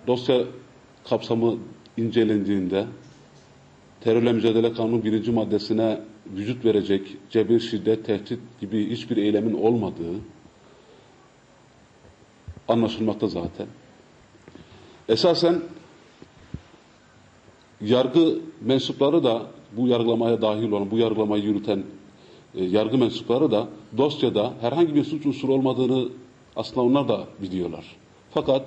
dosya kapsamı incelendiğinde terörle mücadele kanunu 1. maddesine vücut verecek cebir, şiddet, tehdit gibi hiçbir eylemin olmadığı anlaşılmakta zaten. Esasen yargı mensupları da bu yargılamaya dahil olan, bu yargılamayı yürüten yargı mensupları da dosyada herhangi bir suç unsuru olmadığını aslında onlar da biliyorlar. Fakat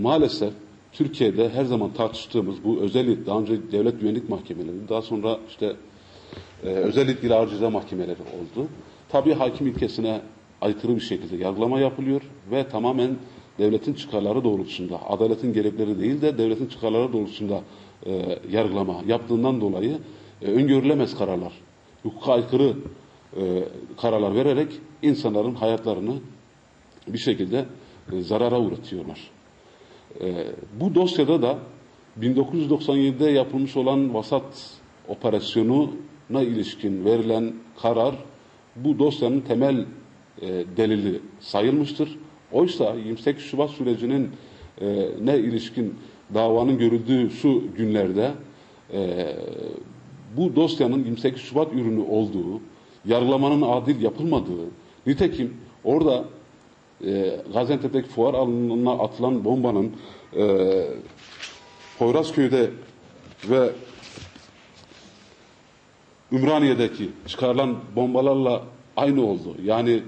maalesef Türkiye'de her zaman tartıştığımız bu özel, daha önce devlet güvenlik mahkemeleri, daha sonra işte özel yetkili ağır ceza mahkemeleri oldu. Tabii hakim ilkesine aykırı bir şekilde yargılama yapılıyor ve tamamen devletin çıkarları doğrultusunda, adaletin gerekleri değil de devletin çıkarları doğrultusunda yargılama yaptığından dolayı öngörülemez kararlar, hukuka aykırı kararlar vererek insanların hayatlarını bir şekilde zarara uğratıyorlar. Bu dosyada da 1997'de yapılmış olan Vasat operasyonuna ilişkin verilen karar bu dosyanın temel delili sayılmıştır. Oysa 28 Şubat sürecinin ne ilişkin davanın görüldüğü şu günlerde bu dosyanın 28 Şubat ürünü olduğu, yargılamanın adil yapılmadığı, nitekim orada Gaziantep'teki fuar alanına atılan bombanın Poyrazköy'de ve Ümraniye'deki çıkarılan bombalarla aynı oldu. Yani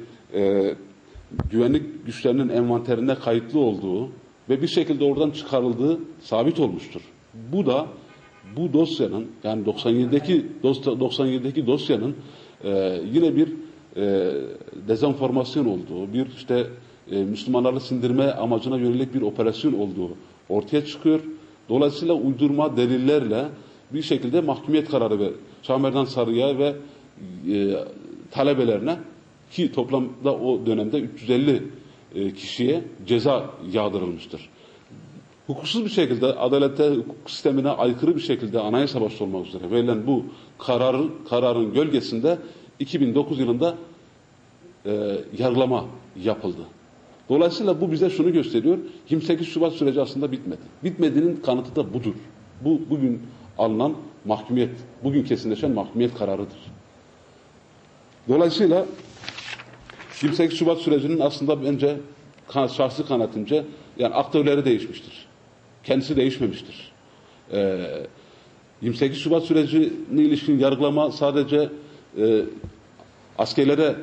güvenlik güçlerinin envanterinde kayıtlı olduğu ve bir şekilde oradan çıkarıldığı sabit olmuştur. Bu da bu dosyanın, yani 97'deki dosyanın yine bir dezenformasyon olduğu, bir işte Müslümanları sindirme amacına yönelik bir operasyon olduğu ortaya çıkıyor. Dolayısıyla uydurma delillerle bir şekilde mahkumiyet kararı ve Şahmerdan Sarı'ya ve talebelerine, ki toplamda o dönemde 350 kişiye ceza yağdırılmıştır. Hukuksuz bir şekilde, adalete, hukuk sistemine aykırı bir şekilde anayasa başta olmak üzere verilen bu kararın gölgesinde 2009 yılında yargılama yapıldı. Dolayısıyla bu bize şunu gösteriyor: 28 Şubat süreci aslında bitmedi. Bitmediğinin kanıtı da budur. Bu bugün alınan mahkumiyet, bugün kesinleşen mahkumiyet kararıdır. Dolayısıyla 28 Şubat sürecinin aslında bence şahsi kanaatimce yani aktörleri değişmiştir. Kendisi değişmemiştir. 28 Şubat sürecine ilişkin yargılama sadece askerlere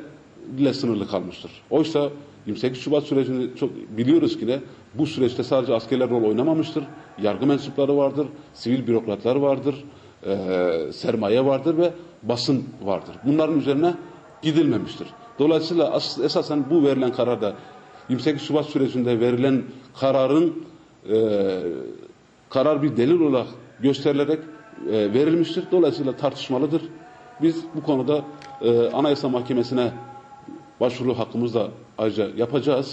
ile sınırlı kalmıştır. Oysa 28 Şubat sürecini çok biliyoruz ki ne, bu süreçte sadece askerler rol oynamamıştır. Yargı mensupları vardır, sivil bürokratlar vardır, sermaye vardır ve basın vardır. Bunların üzerine gidilmemiştir. Dolayısıyla esasen bu verilen kararda 28 Şubat sürecinde verilen karar bir delil olarak gösterilerek verilmiştir. Dolayısıyla tartışmalıdır. Biz bu konuda Anayasa Mahkemesi'ne başvuru hakkımızı da ayrıca yapacağız.